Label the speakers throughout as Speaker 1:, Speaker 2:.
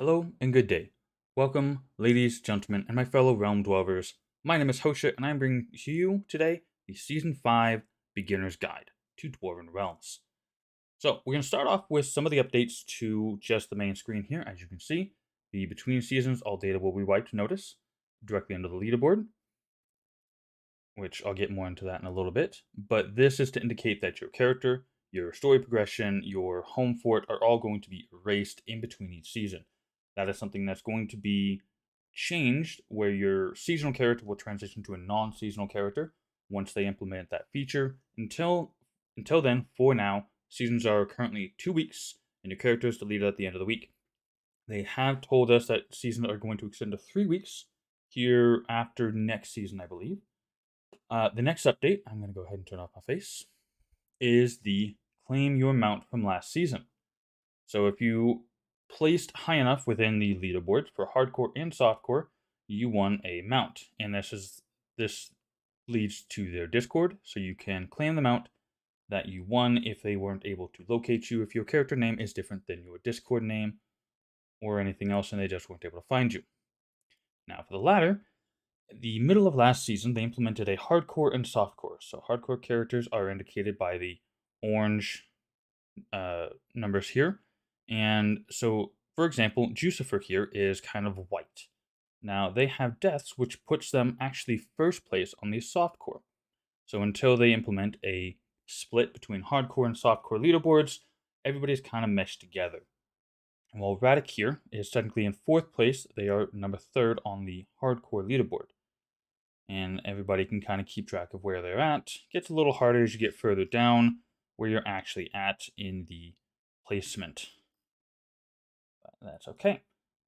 Speaker 1: Hello and good day. Welcome, ladies, gentlemen, and my fellow realm dwellers. My name is Hosha, and I'm bringing to you today the Season 5 Beginner's Guide to Dwarven Realms. So, we're going to start off with some of the updates to just the main screen here. As you can see, the between seasons, all data will be wiped, notice, directly under the leaderboard, which I'll get more into that in a little bit. But this is to indicate that your character, your story progression, your home fort are all going to be erased in between each season. That is something that's going to be changed where your seasonal character will transition to a non-seasonal character once they implement that feature. Until then, for now, seasons are currently 2 weeks and your character is deleted at the end of the week. They have told us that seasons are going to extend to 3 weeks here after next season, I believe. The next update, I'm going to go ahead and turn off my face, is the claim your mount from last season. So if you placed high enough within the leaderboards for hardcore and softcore, you won a mount. And this leads to their Discord, so you can claim the mount that you won if they weren't able to locate you, if your character name is different than your Discord name or anything else and they just weren't able to find you. Now for the latter, the middle of last season, they implemented a hardcore and softcore. So hardcore characters are indicated by the orange numbers here. And so, for example, Jucifer here is kind of white. Now, they have deaths, which puts them actually first place on the softcore. So until they implement a split between hardcore and softcore leaderboards, everybody's kind of meshed together. While Radic here is technically in fourth place, they are number third on the hardcore leaderboard. And everybody can kind of keep track of where they're at. It gets a little harder as you get further down where you're actually at in the placement. But that's okay.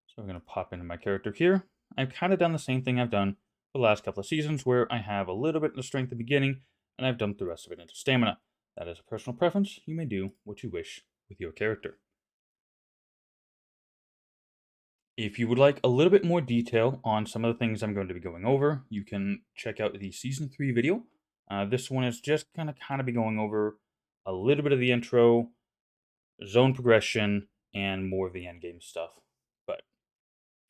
Speaker 1: So we're going to pop into my character here. I've kind of done the same thing I've done for the last couple of seasons where I have a little bit of strength at the beginning and I've dumped the rest of it into stamina. That is a personal preference. You may do what you wish with your character. If you would like a little bit more detail on some of the things I'm going to be going over, you can check out the Season 3 video. This one is just going to kind of be going over a little bit of the intro, zone progression, and more of the endgame stuff. But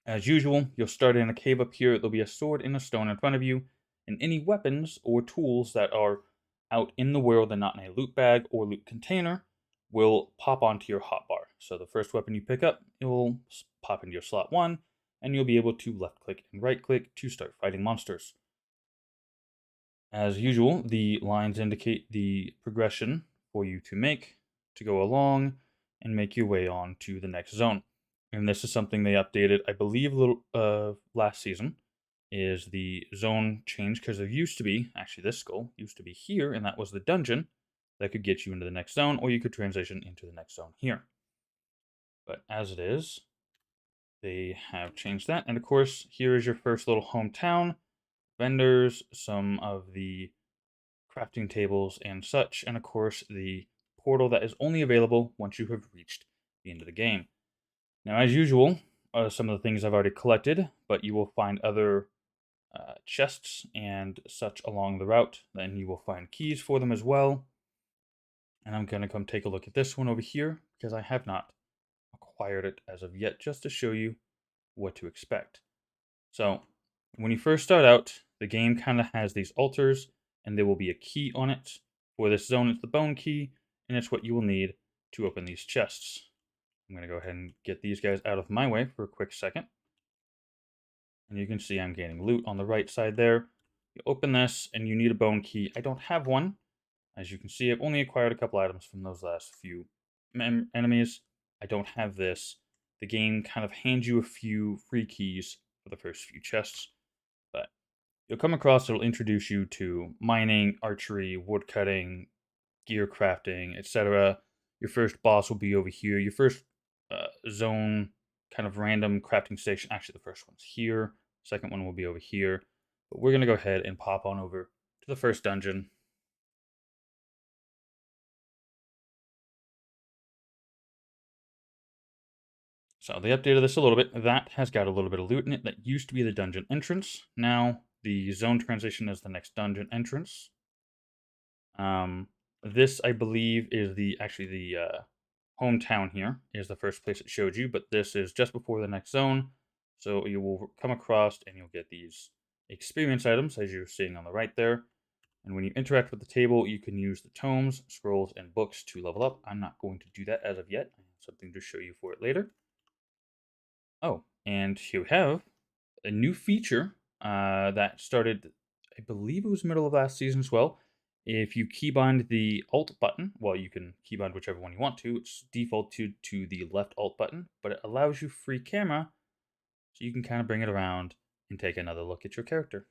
Speaker 1: as usual, you'll start in a cave up here. There'll be a sword and a stone in front of you, and any weapons or tools that are out in the world and not in a loot bag or loot container will pop onto your hotbar. So the first weapon you pick up, it will pop into your slot 1, and you'll be able to left click and right click to start fighting monsters. As usual, the lines indicate the progression for you to make to go along and make your way on to the next zone. And this is something they updated, I believe, last season, is the zone change, because there used to be, actually this skull used to be here, and that was the dungeon that could get you into the next zone, or you could transition into the next zone here. But as it is, they have changed that. And of course, here is your first little hometown, vendors, some of the crafting tables and such, and of course the portal that is only available once you have reached the end of the game. Now, as usual, some of the things I've already collected, but you will find other chests and such along the route. Then you will find keys for them as well. And I'm going to come take a look at this one over here because I have not acquired it as of yet, just to show you what to expect. So, when you first start out, the game kind of has these altars, and there will be a key on it. For this zone, it's the bone key, and it's what you will need to open these chests. I'm going to go ahead and get these guys out of my way for a quick second. And you can see I'm gaining loot on the right side there. You open this, and you need a bone key. I don't have one. As you can see, I've only acquired a couple items from those last few enemies. I don't have this. The game kind of hands you a few free keys for the first few chests. But you'll come across, it'll introduce you to mining, archery, woodcutting, gear crafting, etc. Your first boss will be over here. Your first zone kind of random crafting station. Actually, the first one's here. Second one will be over here. But we're going to go ahead and pop on over to the first dungeon. So they updated this a little bit. That has got a little bit of loot in it. That used to be the dungeon entrance. Now the zone transition is the next dungeon entrance. This, I believe, is actually the hometown here is the first place it showed you, but this is just before the next zone. So you will come across and you'll get these experience items as you're seeing on the right there. And when you interact with the table, you can use the tomes, scrolls, and books to level up. I'm not going to do that as of yet. I have something to show you for it later. Oh, and here we have a new feature that started, I believe it was middle of last season as well. If you keybind the Alt button, well, you can keybind whichever one you want to. It's default to the left Alt button, but it allows you free camera, so you can kind of bring it around and take another look at your character.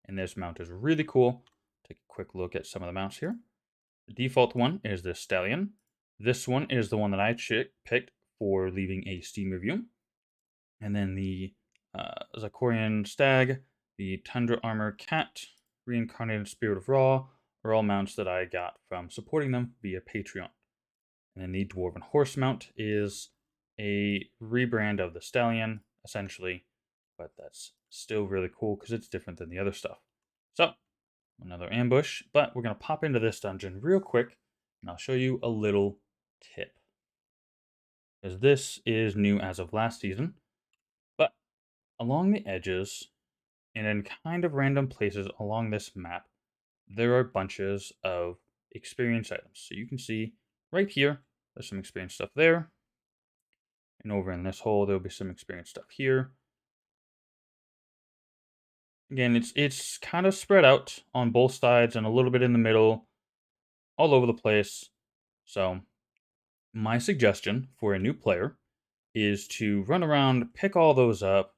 Speaker 1: And this mount is really cool. Take a quick look at some of the mounts here. The default one is the Stallion. This one is the one that I picked for leaving a Steam review. And then the Zakorian Stag, the Tundra Armor Cat, Reincarnated Spirit of Ra are all mounts that I got from supporting them via Patreon. And then the Dwarven Horse mount is a rebrand of the Stallion, essentially, but that's still really cool because it's different than the other stuff. So, another ambush, but we're going to pop into this dungeon real quick, and I'll show you a little tip. Because this is new as of last season, but along the edges and in kind of random places along this map, there are bunches of experience items. So you can see right here, there's some experience stuff there. And over in this hole, there'll be some experience stuff here. Again, it's kind of spread out on both sides and a little bit in the middle, all over the place. So my suggestion for a new player is to run around, pick all those up,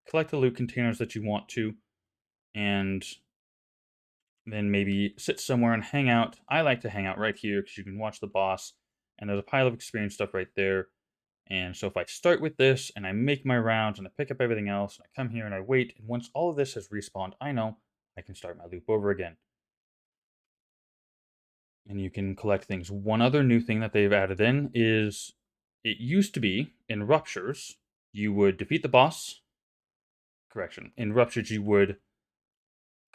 Speaker 1: collect the loot containers that you want to, and then maybe sit somewhere and hang out. I like to hang out right here because you can watch the boss, and there's a pile of experience stuff right there. And so if I start with this and I make my rounds and I pick up everything else and I come here and I wait, and once all of this has respawned, I know I can start my loop over again. And you can collect things. One other new thing that they've added in is it used to be in Ruptures, you would defeat the boss. Correction. In Ruptures, you would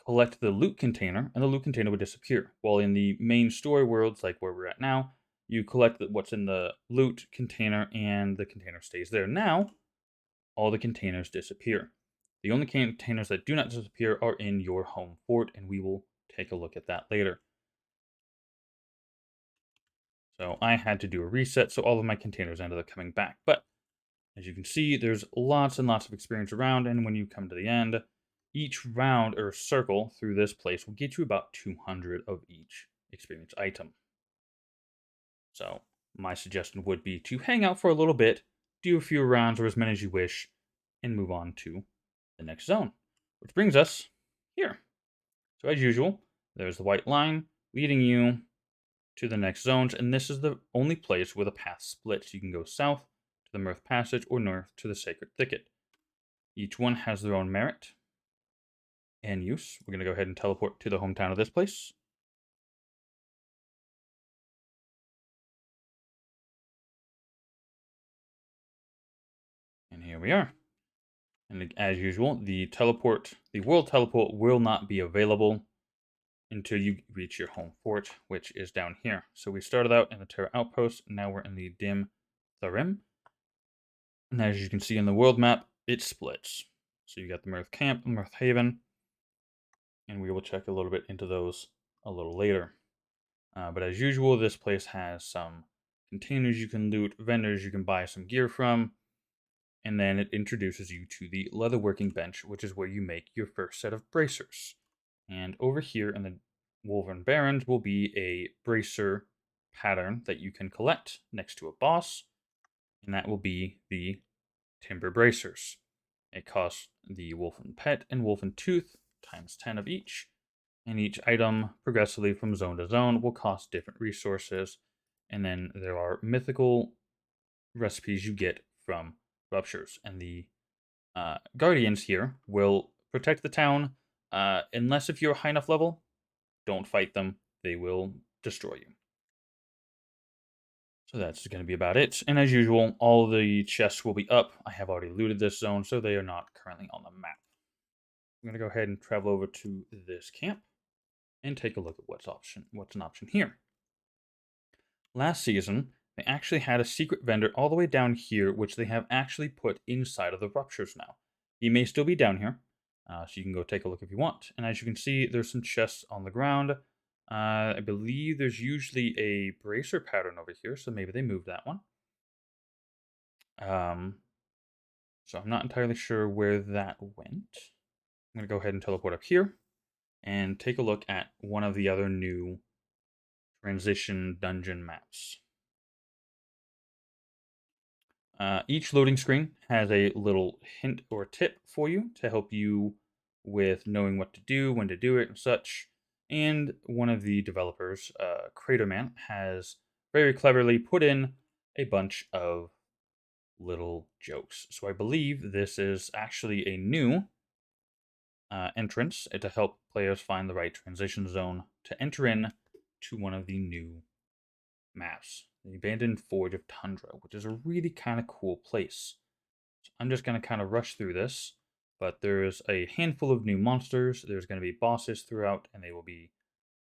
Speaker 1: collect the loot container, and the loot container would disappear. While in the main story worlds, like where we're at now, you collect what's in the loot container, and the container stays there. Now, all the containers disappear. The only containers that do not disappear are in your home fort, and we will take a look at that later. So I had to do a reset, so all of my containers ended up coming back. But as you can see, there's lots and lots of experience around, and when you come to the end, each round or circle through this place will get you about 200 of each experience item. So my suggestion would be to hang out for a little bit, do a few rounds or as many as you wish, and move on to the next zone. Which brings us here. So as usual, there's the white line leading you to the next zones, and this is the only place where the path splits. You can go south to the Mirth Passage or north to the Sacred Thicket. Each one has their own merit and use. We're going to go ahead and teleport to the hometown of this place. And here we are. And as usual, the world teleport will not be available until you reach your home fort, which is down here. So we started out in the Terra Outpost, and now we're in the Dim Tharim. And as you can see in the world map, it splits. So you got the Mirth Camp and Mirth Haven, and we will check a little bit into those a little later. But as usual, this place has some containers you can loot, vendors you can buy some gear from, and then it introduces you to the leatherworking bench, which is where you make your first set of bracers. And over here in the Woven Barrens will be a bracer pattern that you can collect next to a boss, and that will be the timber bracers. It costs the Wolfen Pet and Wolfen Tooth times 10 of each, and each item progressively from zone to zone will cost different resources, and then there are mythical recipes you get from Ruptures, and the Guardians here will protect the town, unless if you're a high enough level, don't fight them, they will destroy you. So that's going to be about it. And as usual, all the chests will be up. I have already looted this zone, so they are not currently on the map. I'm going to go ahead and travel over to this camp and take a look at what's an option here. Last season, they actually had a secret vendor all the way down here, which they have actually put inside of the Ruptures now. He may still be down here, so you can go take a look if you want. And as you can see, there's some chests on the ground. I believe there's usually a bracer pattern over here, so maybe they moved that one. Um, so I'm not entirely sure where that went. I'm going to go ahead and teleport up here and take a look at one of the other new transition dungeon maps. Each loading screen has a little hint or tip for you to help you with knowing what to do, when to do it, and such. And one of the developers, Craterman, has very cleverly put in a bunch of little jokes. So I believe this is actually a new entrance to help players find the right transition zone to enter in to one of the new maps, the Abandoned Forge of Tundra, which is a really kind of cool place. So I'm just going to kind of rush through this, but there's a handful of new monsters. There's going to be bosses throughout, and they will be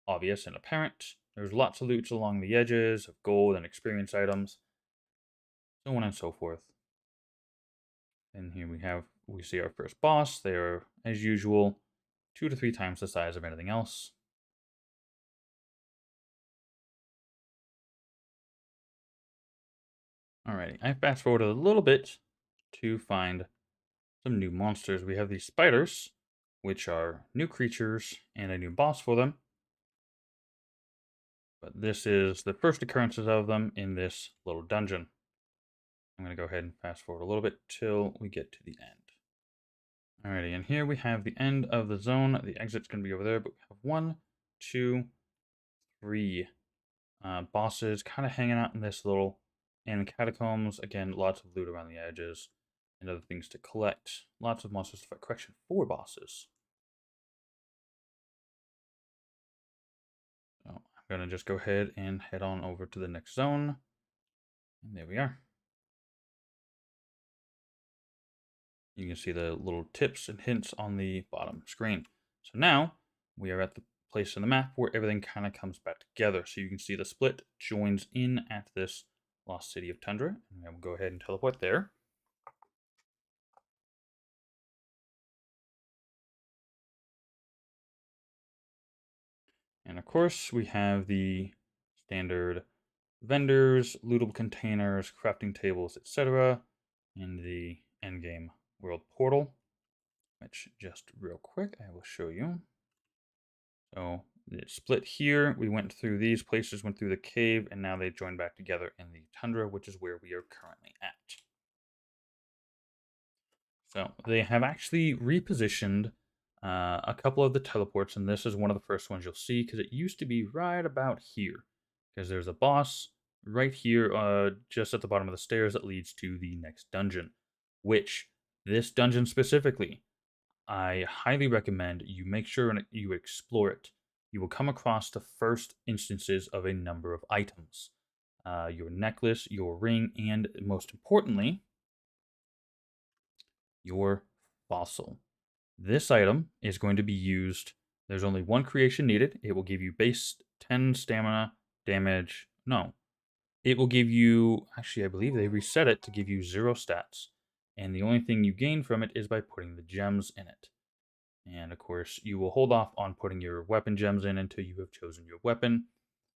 Speaker 1: obvious and apparent. There's lots of loots along the edges of gold and experience items, so on and so forth. And here we see our first boss. They are, as usual, 2 to 3 times the size of anything else. Alrighty, I fast forwarded a little bit to find some new monsters. We have these spiders, which are new creatures and a new boss for them. But this is the first occurrences of them in this little dungeon. I'm going to go ahead and fast forward a little bit till we get to the end. Alrighty, and here we have the end of the zone. The exit's going to be over there, but we have 1, 2, 3 bosses kind of hanging out in this little catacombs. Again, lots of loot around the edges and other things to collect. Lots of monsters to fight. Correction, 4 bosses. So I'm going to just go ahead and head on over to the next zone. And there we are. You can see the little tips and hints on the bottom screen. So now we are at the place in the map where everything kind of comes back together. So you can see the split joins in at this lost city of Tundra. And I will go ahead and teleport there. And of course, we have the standard vendors, lootable containers, crafting tables, etc. in the endgame world portal, which just real quick, I will show you. So it's split here. We went through these places, went through the cave, and now they joined back together in the tundra, which is where we are currently at. So they have actually repositioned a couple of the teleports, and this is one of the first ones you'll see because it used to be right about here. Because there's a boss right here, just at the bottom of the stairs that leads to the next dungeon. Which this dungeon specifically, I highly recommend you make sure you explore it. You will come across the first instances of a number of items. Your necklace, your ring, and most importantly, your fossil. This item is going to be used. There's only one creation needed. It will give you base 10 stamina damage. No, it will give you, actually, I believe they reset it to give you 0 stats. And the only thing you gain from it is by putting the gems in it. And of course, you will hold off on putting your weapon gems in until you have chosen your weapon.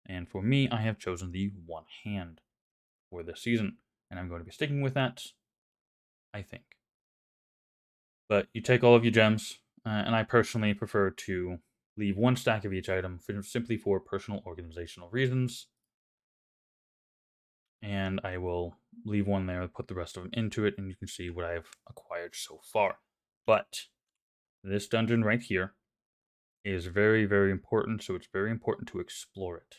Speaker 1: And for me, I have chosen the one hand for this season. And I'm going to be sticking with that, I think. But you take all of your gems, and I personally prefer to leave 1 stack of each item simply for personal organizational reasons. And I will leave 1 there, put the rest of them into it, and you can see what I've acquired so far. But this dungeon right here is very, very important, so it's very important to explore it.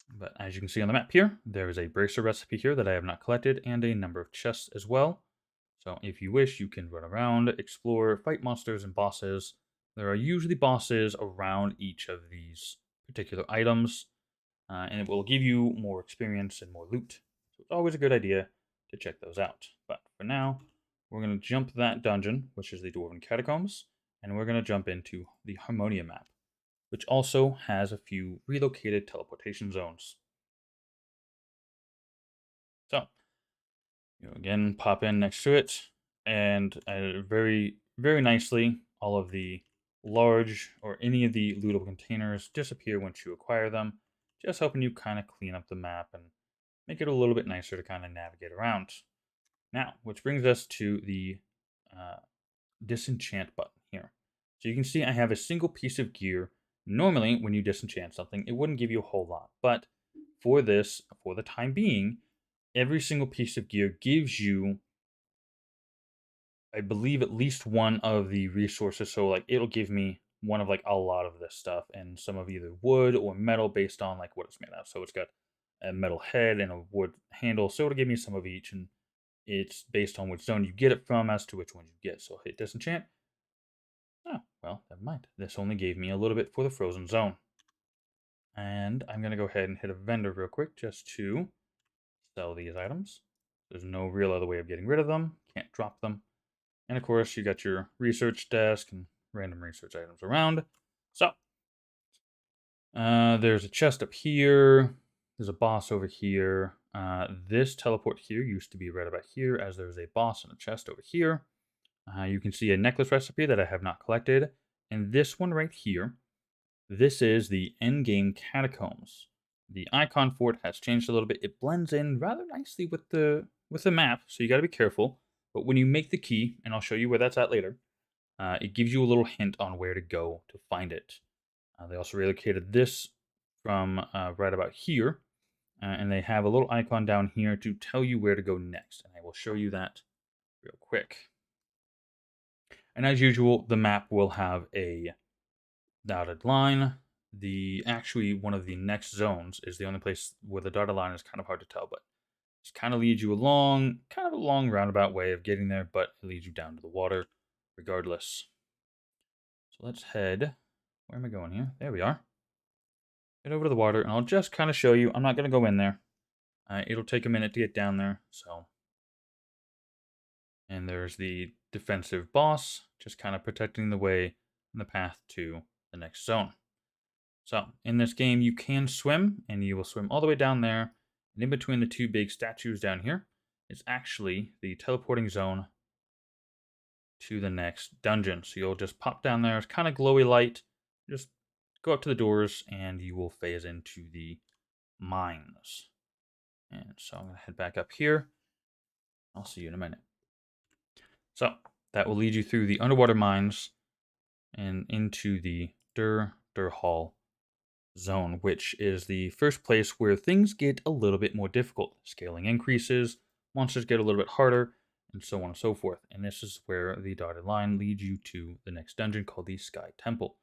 Speaker 1: But as you can see on the map here, there is a bracer recipe here that I have not collected, and a number of chests as well. So if you wish, you can run around, explore, fight monsters and bosses. There are usually bosses around each of these particular items, and it will give you more experience and more loot. So it's always a good idea to check those out. But for now, we're going to jump that dungeon, which is the Dwarven Catacombs, and we're going to jump into the Harmonia map, which also has a few relocated teleportation zones. So, again, pop in next to it, and very, very nicely, all of the large or any of the lootable containers disappear once you acquire them, just helping you kind of clean up the map and make it a little bit nicer to kind of navigate around. Now, which brings us to the uh, disenchant button here. So you can see I have a single piece of gear. Normally, when you disenchant something, it wouldn't give you a whole lot, but for this, for the time being, every single piece of gear gives you, I believe, at least one of the resources. So like it'll give me one of like a lot of this stuff and some of either wood or metal based on like what it's made out of. So it's got a metal head and a wood handle. So it'll give me some of each, and it's based on which zone you get it from as to which one you get. So hit disenchant. Oh, well, never mind. This only gave me a little bit for the frozen zone. And I'm going to go ahead and hit a vendor real quick just to sell these items. There's no real other way of getting rid of them. Can't drop them. And of course, you got your research desk and random research items around. So, there's a chest up here. There's a boss over here. This teleport here used to be right about here, as there's a boss and a chest over here. You can see a necklace recipe that I have not collected. And this one right here, this is the Endgame Catacombs. The icon for it has changed a little bit. It blends in rather nicely with the map, so you got to be careful. But when you make the key, and I'll show you where that's at later, it gives you a little hint on where to go to find it. They also relocated this from right about here, and they have a little icon down here to tell you where to go next. And I will show you that real quick. And as usual, the map will have a dotted line. Actually, one of the next zones is the only place where the dotted line is kind of hard to tell, but just kind of leads you along, kind of a long roundabout way of getting there, but it leads you down to the water regardless. So let's head. Where am I going here? There we are. Head over to the water, and I'll just kind of show you. I'm not going to go in there. It'll take a minute to get down there, so. And there's the defensive boss, just kind of protecting the way and the path to the next zone. So, in this game, you can swim, and you will swim all the way down there. And in between the two big statues down here is actually the teleporting zone to the next dungeon. So you'll just pop down there. It's kind of glowy light. Just go up to the doors, and you will phase into the mines. And so I'm going to head back up here. I'll see you in a minute. So, that will lead you through the underwater mines and into the Dur Hall zone, which is the first place where things get a little bit more difficult. Scaling increases, monsters get a little bit harder, and so on and so forth. And this is where the dotted line leads you to the next dungeon called the Sky Temple.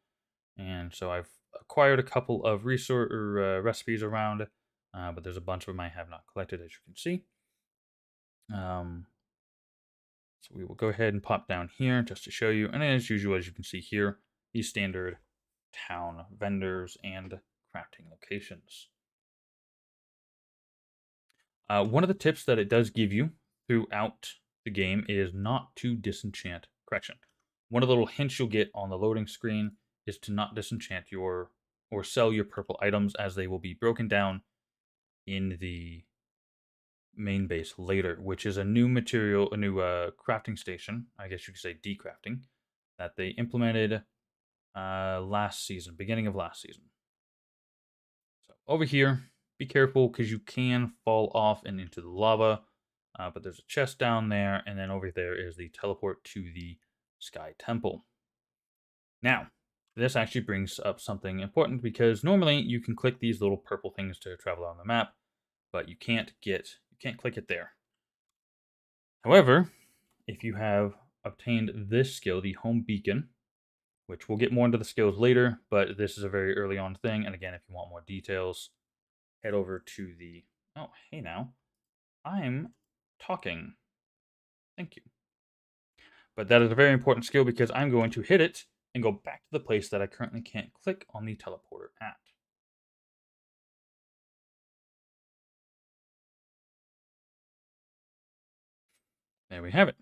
Speaker 1: And so I've acquired a couple of recipes around, but there's a bunch of them I have not collected, as you can see. So we will go ahead and pop down here just to show you. And as usual, as you can see here, the standard town vendors and crafting locations. One of the tips that it does give you throughout the game is not to disenchant. Correction. One of the little hints you'll get on the loading screen is to not disenchant your or sell your purple items, as they will be broken down in the main base later, which is a new material, a new crafting station, I guess you could say decrafting, that they implemented last season, beginning of last season. So over here, be careful because you can fall off and into the lava, but there's a chest down there, and then over there is the teleport to the Sky Temple. Now, this actually brings up something important, because normally you can click these little purple things to travel on the map, but you can't click it there. However, if you have obtained this skill, the Home Beacon, which we'll get more into the skills later, but this is a very early on thing. And again, if you want more details, head over to the... Oh, hey now. I'm talking. Thank you. But that is a very important skill, because I'm going to hit it and go back to the place that I currently can't click on the teleporter at. There we have it.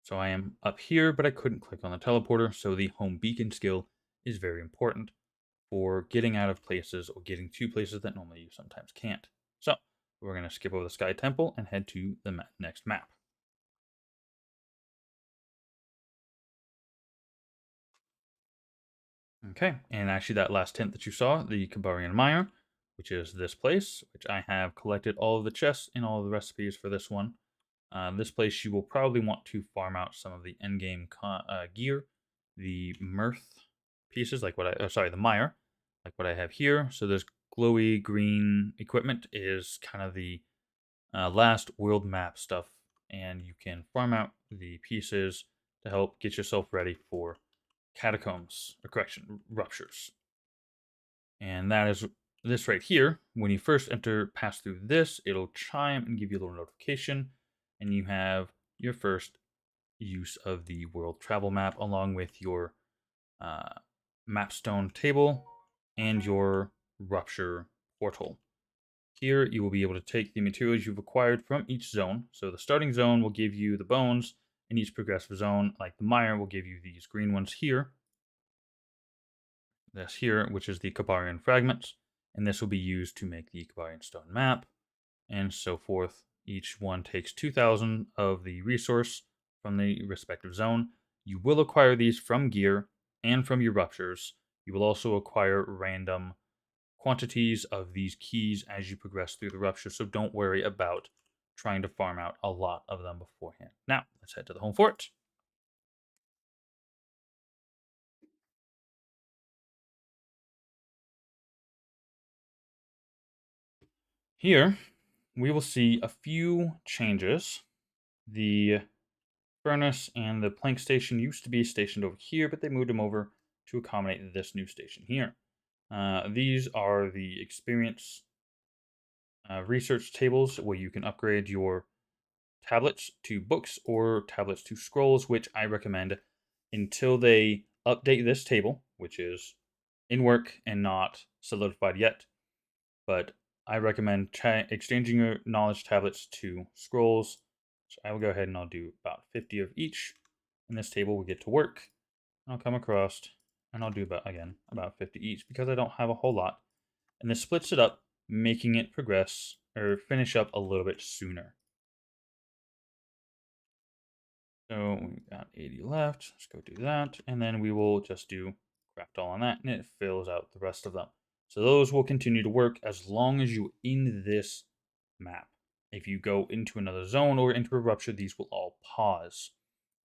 Speaker 1: So I am up here, but I couldn't click on the teleporter, so the Home Beacon skill is very important for getting out of places or getting to places that normally you sometimes can't. So, We're going to skip over the Sky Temple and head to the next map. Okay, and actually that last hint that you saw, the Kabarian Mire, which is this place, which I have collected all of the chests and all of the recipes for this one. This place you will probably want to farm out some of the endgame gear, the mirth pieces, like what the mire, like what I have here. So this glowy green equipment is kind of the last world map stuff, and you can farm out the pieces to help get yourself ready for catacombs, or correction, ruptures. And that is this right here. When you first pass through this, it'll chime and give you a little notification, and you have your first use of the world travel map along with your uh, mapstone table and your rupture portal. Here, you will be able to take the materials you've acquired from each zone. So the starting zone will give you the bones, and each progressive zone, like the mire, will give you these green ones here. This here, which is the Kabarian fragments, and this will be used to make the Kabarian stone map, and so forth. Each one takes 2,000 of the resource from the respective zone. You will acquire these from gear and from your ruptures. You will also acquire random quantities of these keys as you progress through the rupture, so don't worry about trying to farm out a lot of them beforehand. Now, let's head to the home fort. Here, we will see a few changes. The furnace and the plank station used to be stationed over here, but they moved them over to accommodate this new station here. These are the experience research tables where you can upgrade your tablets to books or tablets to scrolls, which I recommend until they update this table, which is in work and not solidified yet. But I recommend exchanging your knowledge tablets to scrolls. So I will go ahead and I'll do about 50 of each. In this table, we get to work. I'll come across and I'll do about 50 each because I don't have a whole lot. And this splits it up, making it progress or finish up a little bit sooner. So we've got 80 left. Let's go do that. And then we will just do craft all on that, and it fills out the rest of them. So those will continue to work as long as you're in this map. If you go into another zone or into a rupture, these will all pause,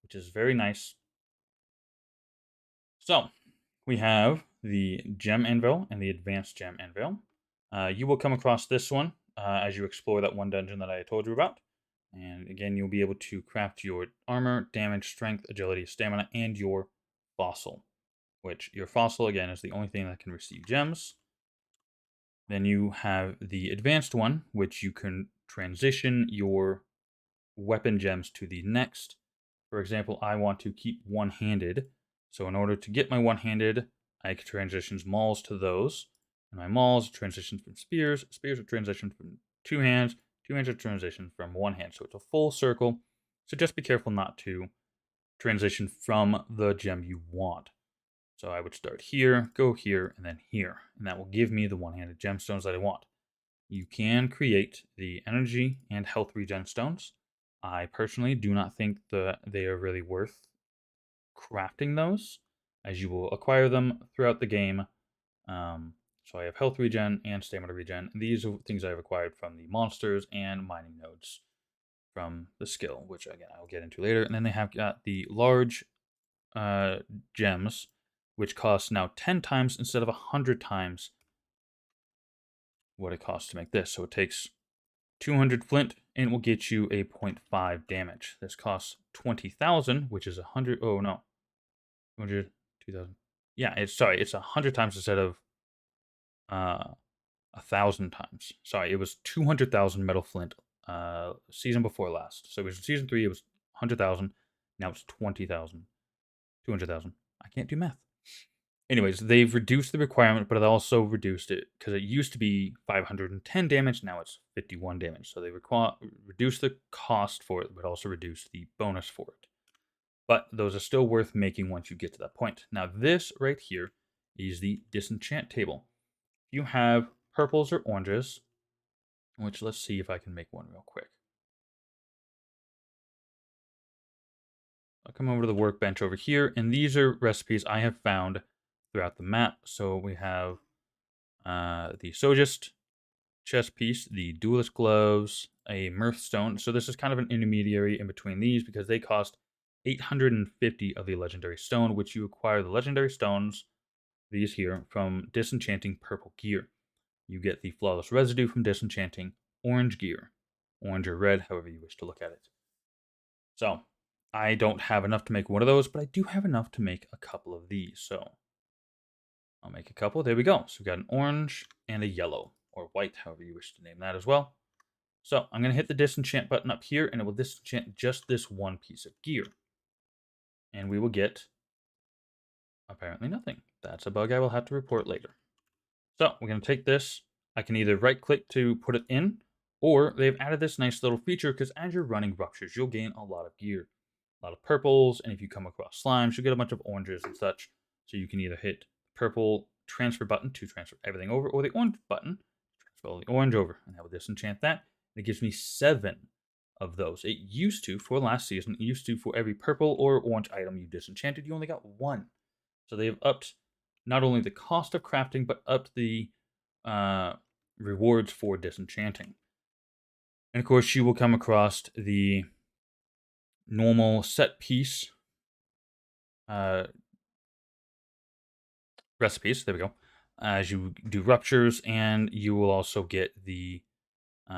Speaker 1: which is very nice. So we have the gem anvil and the advanced gem anvil. You will come across this one as you explore that one dungeon that I told you about. And again, you'll be able to craft your armor, damage, strength, agility, stamina, and your fossil. Which your fossil, again, is the only thing that can receive gems. Then you have the advanced one, which you can transition your weapon gems to the next. For example, I want to keep one-handed. So in order to get my one-handed, I can transition mauls to those. And my mauls transition from spears. Spears are transitioned from two hands. Two hands are transitioned from one hand. So it's a full circle. So just be careful not to transition from the gem you want. So I would start here, go here, and then here. And that will give me the one-handed gemstones that I want. You can create the energy and health regen stones. I personally do not think that they are really worth crafting those, as you will acquire them throughout the game. So I have health regen and stamina regen. These are things I've acquired from the monsters and mining nodes from the skill, which again I'll get into later. And then they have got the large gems, which cost now 10 times instead of 100 times what it costs to make this. So it takes 200 flint and it will get you a 0.5 damage. This costs 20,000, which is 100. Oh no, 200, 2,000. Yeah, it's 100 times instead of 1,000 times. Sorry, it was 200,000 metal flint season before last. So it was season 3, it was 100,000. Now it's 20,000. 200,000. I can't do math. Anyways, they've reduced the requirement, but it also reduced it because it used to be 510 damage. Now it's 51 damage. So they reduced the cost for it, but also reduced the bonus for it. But those are still worth making once you get to that point. Now, this right here is the disenchant table. If you have purples or oranges, which let's see if I can make one real quick. I'll come over to the workbench over here, and these are recipes I have found throughout the map. So we have the Sogist chest piece, the Duelist gloves, a Mirthstone. So this is kind of an intermediary in between these because they cost 850 of the legendary stone, which you acquire the legendary stones, these here, from disenchanting purple gear. You get the flawless residue from disenchanting orange gear, orange or red, however you wish to look at it. So I don't have enough to make one of those, but I do have enough to make a couple of these. So I'll make a couple. There we go. So we've got an orange and a yellow, or white, however you wish to name that as well. So I'm going to hit the disenchant button up here, and it will disenchant just this one piece of gear. And we will get, apparently, nothing. That's a bug I will have to report later. So we're going to take this. I can either right-click to put it in, or they've added this nice little feature because as you're running Ruptures, you'll gain a lot of gear. A lot of purples, and if you come across slimes, you'll get a bunch of oranges and such. So you can either hit purple transfer button to transfer everything over, or the orange button to transfer all the orange over, and that will disenchant that. And it gives me 7 of those. It used to, for last season, it used to, for every purple or orange item you disenchanted, you only got 1. So they have upped not only the cost of crafting, but upped the rewards for disenchanting. And of course, you will come across the normal set piece recipes. There we go. As you do Ruptures, and you will also get the.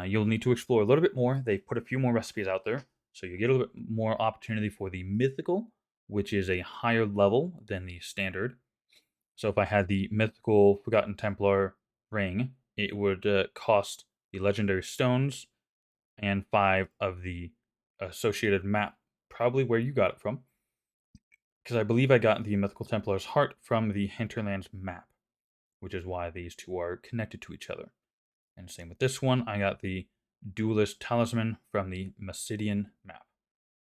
Speaker 1: You'll need to explore a little bit more. They've put a few more recipes out there, so you get a little bit more opportunity for the mythical, which is a higher level than the standard. So if I had the mythical Forgotten Templar ring, it would cost the legendary stones and 5 of the associated map, probably where you got it from. Because I believe I got the Mythical Templar's heart from the Hinterlands map, which is why these two are connected to each other. And same with this one, I got the Duelist Talisman from the Massidian map.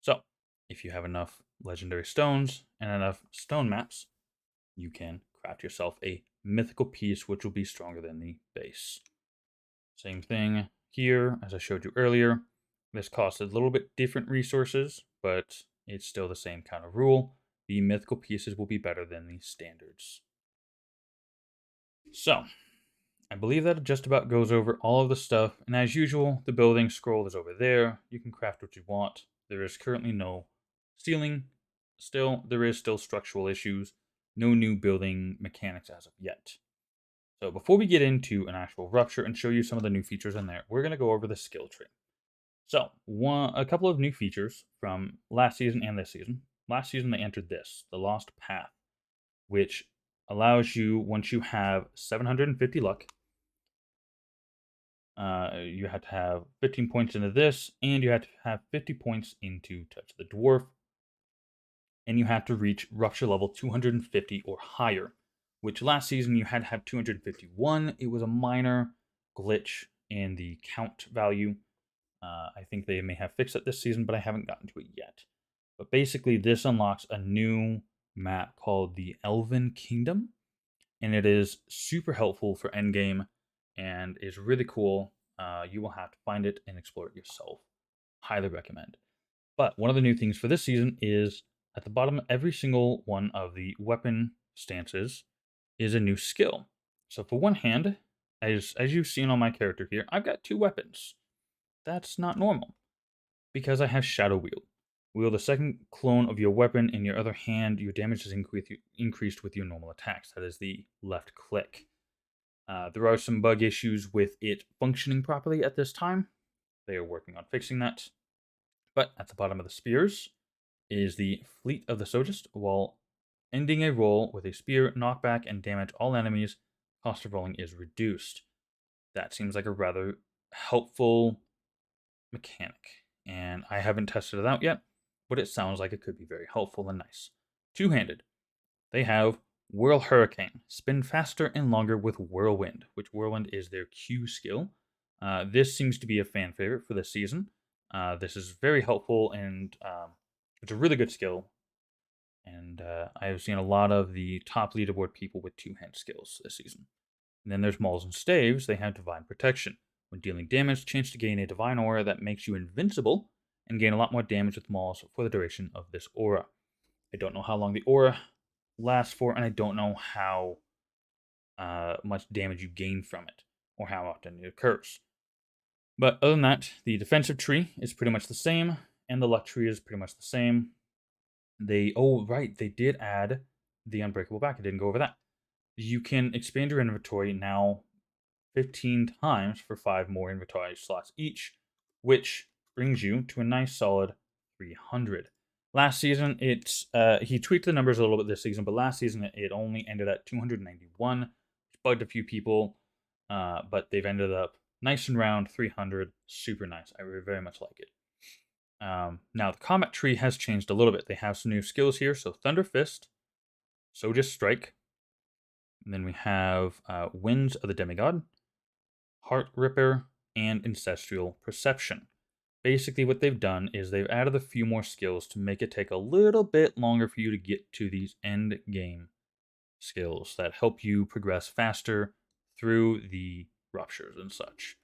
Speaker 1: So, if you have enough legendary stones and enough stone maps, you can craft yourself a mythical piece which will be stronger than the base. Same thing here, as I showed you earlier. This costs a little bit different resources, but it's still the same kind of rule. The mythical pieces will be better than the standards. So, I believe that just about goes over all of the stuff, and as usual, the building scroll is over there. You can craft what you want. There is currently no ceiling. There is still structural issues. No new building mechanics as of yet. So before we get into an actual Rupture and show you some of the new features in there, we're going to go over the skill tree. So, a couple of new features from last season and this season. Last season, they entered this, the Lost Path, which allows you, once you have 750 luck, you have to have 15 points into this, and you have to have 50 points into Touch the Dwarf, and you have to reach Rupture level 250 or higher, which last season you had to have 251. It was a minor glitch in the count value. I think they may have fixed it this season, but I haven't gotten to it yet. But basically, this unlocks a new map called the Elven Kingdom, and it is super helpful for endgame and is really cool. You will have to find it and explore it yourself. Highly recommend. But one of the new things for this season is at the bottom of every single one of the weapon stances is a new skill. So for one hand, as you've seen on my character here, I've got 2 weapons. That's not normal, because I have Shadow Wield. Wield a second clone of your weapon in your other hand, your damage is increased with your normal attacks. That is the left click. There are some bug issues with it functioning properly at this time. They are working on fixing that. But at the bottom of the spears is the Fleet of the Sogist. While ending a roll with a spear, knockback, and damage all enemies, cost of rolling is reduced. That seems like a rather helpful mechanic, and I haven't tested it out yet, but it sounds like it could be very helpful and nice. Two-handed, they have Whirl Hurricane, spin faster and longer with Whirlwind, which Whirlwind is their Q skill. This seems to be a fan favorite for this season. This is very helpful, and it's a really good skill. And I have seen a lot of the top leaderboard people with two-hand skills this season. And then there's Mauls and Staves. They have Divine Protection, When dealing damage, change to gain a divine aura that makes you invincible and gain a lot more damage with mauls for the duration of this aura. I don't know how long the aura lasts for, and I don't know how much damage you gain from it or how often it occurs. But other than that, the defensive tree is pretty much the same, and the luck tree is pretty much the same. They did add the unbreakable back. I didn't go over that. You can expand your inventory now 15 times for 5 more inventory slots each, which brings you to a nice solid 300. Last season, he tweaked the numbers a little bit this season, but last season it only ended at 291, which bugged a few people, but they've ended up nice and round 300, super nice. I very much like it. Now the combat tree has changed a little bit. They have some new skills here, so Thunder Fist, Just Strike, and then we have Winds of the Demigod, Heart Ripper, and Ancestral Perception. Basically, what they've done is they've added a few more skills to make it take a little bit longer for you to get to these end game skills that help you progress faster through the ruptures and such.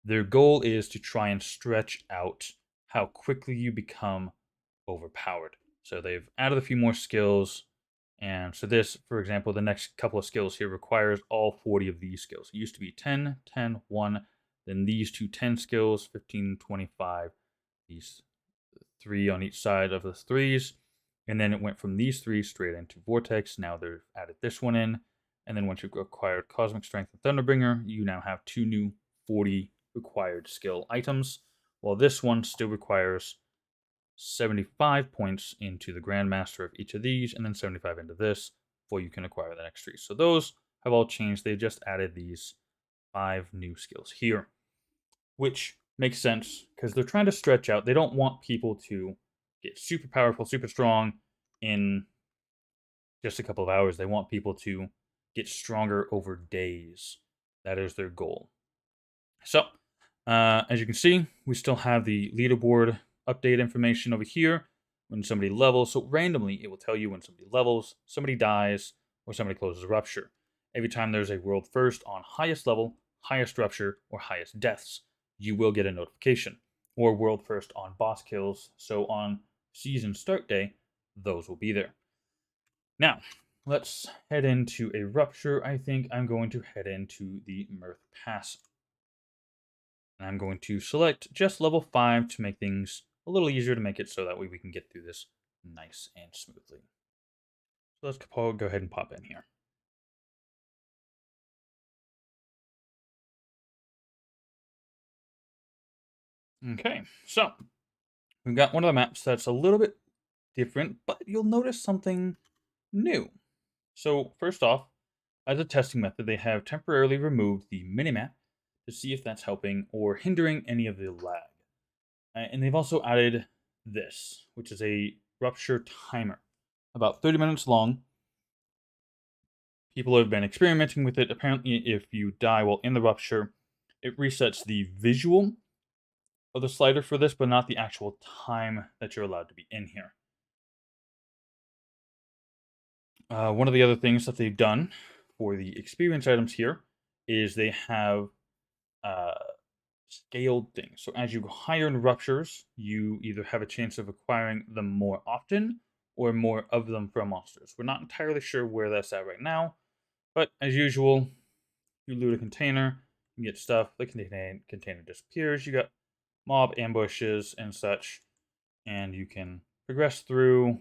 Speaker 1: Their goal is to try and stretch out how quickly you become overpowered. So they've added a few more skills. And so this, for example, the next couple of skills here requires all 40 of these skills. It used to be 10, 10, 1, then these two 10 skills, 15, 25, these 3 on each side of the 3s. And then it went from these 3 straight into Vortex. Now they've added this one in. And then once you've acquired Cosmic Strength and Thunderbringer, you now have 2 new 40 required skill items, while this one still requires 75 points into the Grandmaster of each of these, and then 75 into this, before you can acquire the next 3. So those have all changed. They just added these 5 new skills here, which makes sense because they're trying to stretch out. They don't want people to get super powerful, super strong in just a couple of hours. They want people to get stronger over days. That is their goal. So, as you can see, we still have the leaderboard update information over here when somebody levels. So randomly, it will tell you when somebody levels, somebody dies, or somebody closes a rupture. Every time there's a world first on highest level, highest rupture, or highest deaths, you will get a notification. Or world first on boss kills. So on season start day, those will be there. Now, let's head into a rupture. I think I'm going to head into the Mirth Pass. And I'm going to select just level 5 to make things a little easier to make it so that way we can get through this nice and smoothly. So let's go ahead and pop in here. Okay, so we've got one of the maps that's a little bit different, but you'll notice something new. So first off, as a testing method, they have temporarily removed the minimap to see if that's helping or hindering any of the lag. And they've also added this, which is a rupture timer, about 30 minutes long. People have been experimenting with it. Apparently, if you die while in the rupture, it resets the visual of the slider for this, but not the actual time that you're allowed to be in here. One of the other things that they've done for the experience items here is they have scaled things. So as you go higher in ruptures, you either have a chance of acquiring them more often or more of them from monsters. We're not entirely sure where that's at right now, but as usual, you loot a container, you get stuff, the container disappears, you got mob ambushes and such, and you can progress through,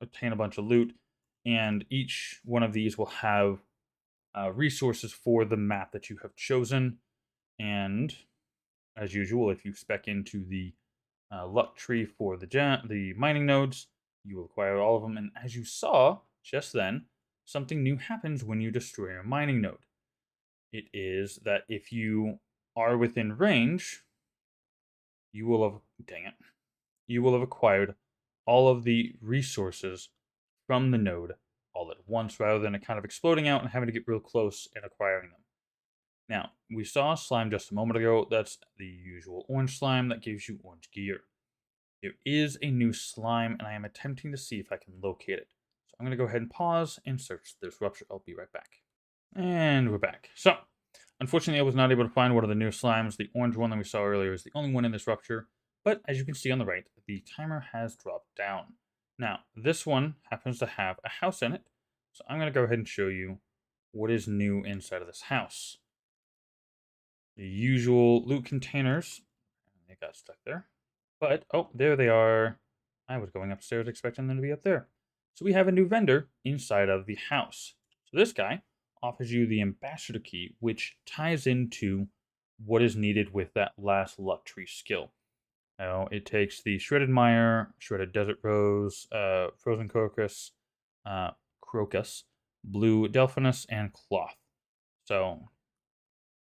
Speaker 1: obtain a bunch of loot, and each one of these will have resources for the map that you have chosen. And as usual, if you spec into the luck tree for the mining nodes, you will acquire all of them. And as you saw just then, something new happens when you destroy a mining node. It is that if you are within range, you will have acquired all of the resources from the node all at once, rather than it kind of exploding out and having to get real close and acquiring them. Now, we saw slime just a moment ago. That's the usual orange slime that gives you orange gear. There is a new slime, and I am attempting to see if I can locate it. I'm going to go ahead and pause and search this rupture. I'll be right back. And we're back. So, Unfortunately, I was not able to find one of the new slimes. The orange one that we saw earlier is the only one in this Rupture, but as you can see on the right, the timer has dropped down. Now, this one happens to have a house in it, so I'm going to go ahead and show you what is new inside of this house. The usual loot containers. They got stuck there. But, oh, there they are. I was going upstairs expecting them to be up there. So we have a new vendor inside of the house. So this guy offers you the ambassador key, which ties into what is needed with that last luck tree skill. Now, it takes the shredded mire, shredded desert rose, frozen uh, crocus, blue delphinus, and cloth. So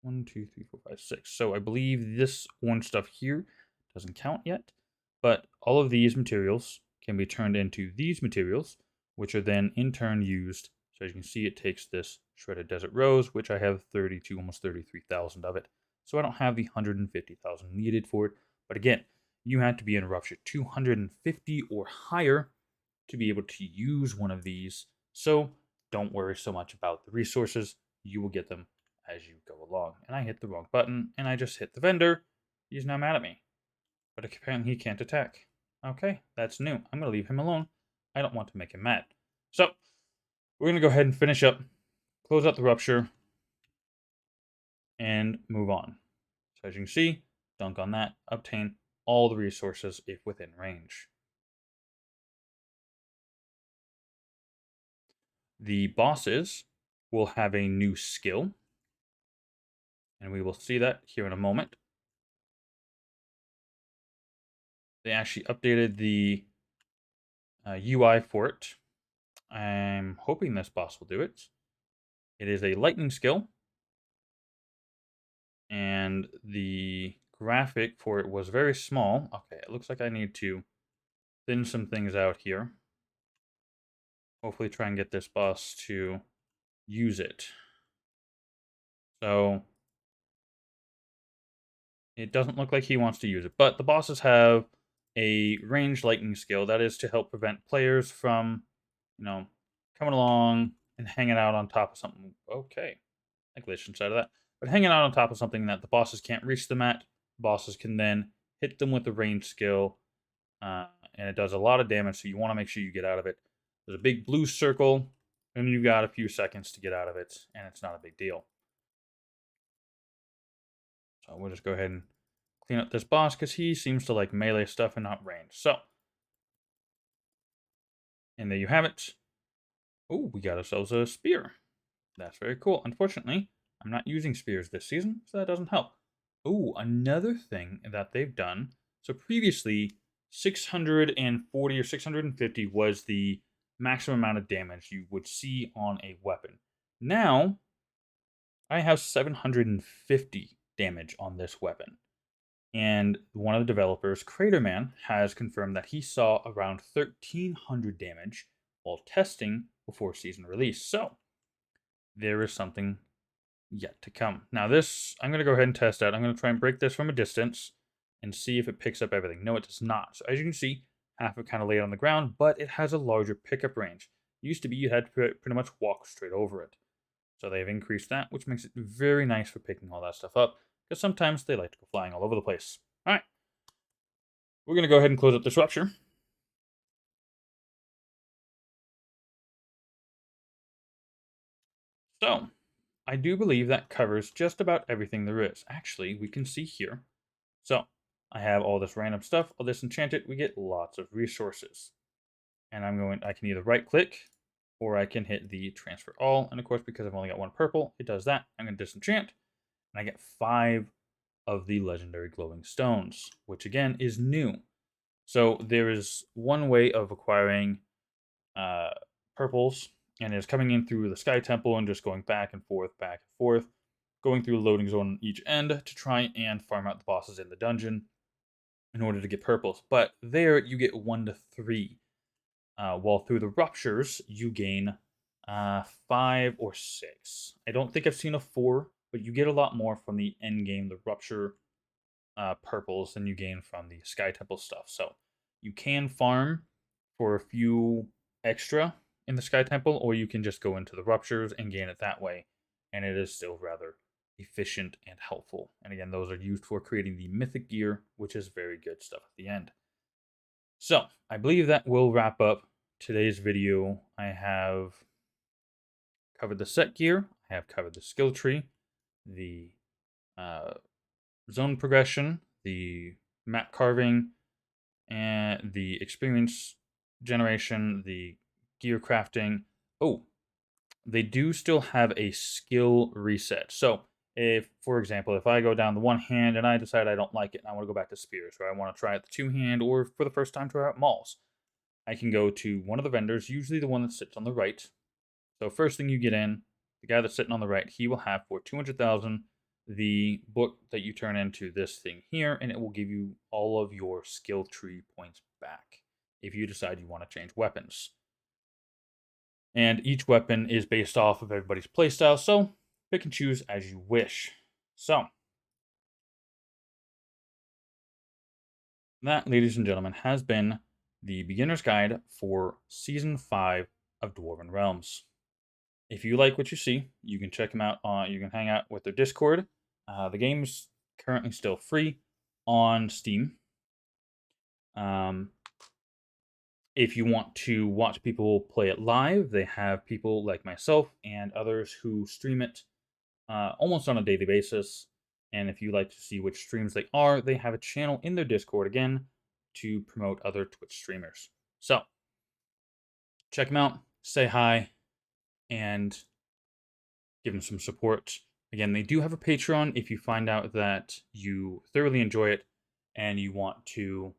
Speaker 1: 1, 2, 3, 4, 5, 6. So I believe this orange stuff here doesn't count yet, but all of these materials can be turned into these materials, which are then in turn used. So as you can see, it takes this shredded desert rose, which I have 32, almost 33,000 of it. So I don't have the 150,000 needed for it. But again, you have to be in Rupture 250 or higher to be able to use one of these. So don't worry so much about the resources. You will get them as you go along. And I hit the wrong button, and I just hit the vendor. He's now mad at me. But apparently he can't attack. Okay, that's new. I'm going to leave him alone. I don't want to make him mad. So, we're going to go ahead and finish up, close out the Rupture, and move on. So as you can see, dunk on that, obtain all the resources if within range. The bosses will have a new skill, and we will see that here in a moment. They actually updated the UI for it. I'm hoping this boss will do it. It is a lightning skill, and the graphic for it was very small. Okay, it looks like I need to thin some things out here. Hopefully try and get this boss to use it. So it doesn't look like he wants to use it, but the bosses have a ranged lightning skill that is to help prevent players from, coming along and hanging out on top of something. Okay, I glitched inside of that. But hanging out on top of something that the bosses can't reach them at, bosses can then hit them with the range skill, and it does a lot of damage, so you want to make sure you get out of it. There's a big blue circle, and you've got a few seconds to get out of it, and it's not a big deal. So we'll just go ahead and clean up this boss, because he seems to like melee stuff and not range. So, and there you have it. Oh, we got ourselves a spear. That's very cool. Unfortunately, I'm not using spears this season, so that doesn't help. Oh, another thing that they've done. So previously, 640 or 650 was the maximum amount of damage you would see on a weapon. Now, I have 750 damage on this weapon. And one of the developers, Craterman, has confirmed that he saw around 1,300 damage while testing before season release. So, there is something yet to come. Now this, I'm going to go ahead and test out. I'm going to try and break this from a distance and see if it picks up everything. No, it does not. So as you can see, half of it kind of laid on the ground, but it has a larger pickup range. It used to be you had to pretty much walk straight over it. So they've increased that, which makes it very nice for picking all that stuff up, because sometimes they like to go flying all over the place. All right. We're going to go ahead and close up this Rupture. So, I do believe that covers just about everything there is. Actually, we can see here. So, I have all this random stuff. I'll disenchant it. We get lots of resources. And I can either right click or I can hit the transfer all. And of course, because I've only got one purple, it does that. I'm going to disenchant and I get 5 of the legendary glowing stones, which again is new. So there is one way of acquiring purples, and it's coming in through the Sky Temple and just going back and forth, going through a loading zone on each end to try and farm out the bosses in the dungeon in order to get purples. But there you get 1 to 3. While through the Ruptures, you gain 5 or 6. I don't think I've seen a 4, but you get a lot more from the end game, the Rupture purples, than you gain from the Sky Temple stuff. So you can farm for a few extra in the Sky Temple, or you can just go into the Ruptures and gain it that way, and it is still rather efficient, and helpful. And again, those are used for creating the mythic gear, which is very good stuff at the end. So, I believe that will wrap up today's video. I have covered the set gear, I have covered the skill tree, the uh, zone progression, the map carving, and the experience generation, the gear crafting. Oh, they do still have a skill reset. So, if, for example, if I go down the one hand and I decide I don't like it and I want to go back to spears, or I want to try out the two hand, or for the first time try out mauls, I can go to one of the vendors, usually the one that sits on the right. So, first thing you get in, the guy that's sitting on the right, he will have for 200,000 the book that you turn into this thing here, and it will give you all of your skill tree points back if you decide you want to change weapons. And each weapon is based off of everybody's playstyle, so pick and choose as you wish. So, that, ladies and gentlemen, has been the beginner's guide for Season 5 of Dwarven Realms. If you like what you see, you can check them out on, you can hang out with their Discord. The game's currently still free on Steam. If you want to watch people play it live, they have people like myself and others who stream it almost on a daily basis. And if you like to see which streams they are, they have a channel in their Discord again to promote other Twitch streamers. So check them out, say hi, and give them some support. Again, they do have a Patreon if you find out that you thoroughly enjoy it and you want to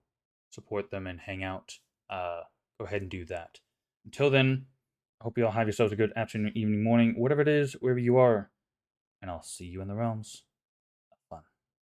Speaker 1: support them and hang out. Go ahead and do that. Until then, I hope you all have yourselves a good afternoon, evening, morning, whatever it is, wherever you are, and I'll see you in the realms.